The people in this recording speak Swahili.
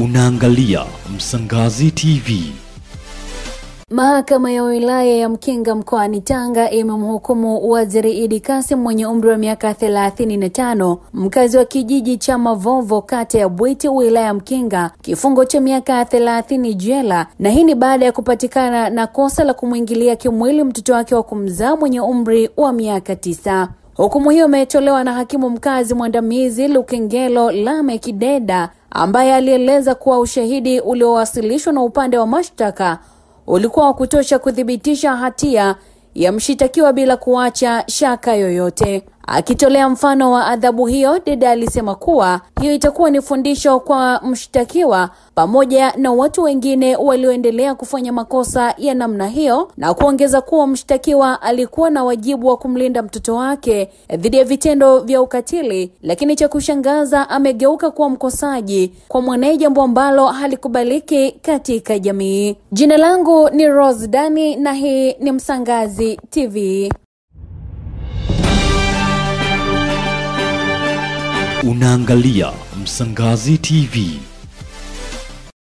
Unaangalia Msangazi TV. Mahakama ya wilaya ya Mkinga mkoani Tanga imemhukumu Waziri Idi Kasim mwenye umri wa miaka 35, mkazi wa kijiji cha Mavovo kata ya Bwiti wilaya ya Mkinga, kifungo cha miaka 30 jela, na hii ni baada ya kupatikana na kosa la kumwingilia kimwili mtoto wake wa kumzaa mwenye umri wa miaka 9. Hukumu hiyo imetolewa na hakimu mkazi mwandamizi Lukengelo Lameck Deda, ambaye alieleza kuwa ushahidi uliowasilishwa na upande wa mashtaka ulikuwa wa kutosha kuthibitisha hatia ya mshitakiwa bila kuacha shaka yoyote. Akitolea mfano wa adhabu hiyo, Deda alisema kuwa hiyo itakuwa ni fundisho kwa mshtakiwa pamoja na watu wengine walioendelea kufanya makosa ya namna hiyo, na kuongeza kuwa mshtakiwa alikuwa na wajibu wa kumlinda mtoto wake dhidi ya vitendo vya ukatili, lakini cha kushangaza amegeuka kuwa mkosaji kwa mwanae, jambo ambalo halikubaliki katika jamii. Jina langu ni Rose Dani na hii ni Msangazi TV. Unaangalia Msangazi TV.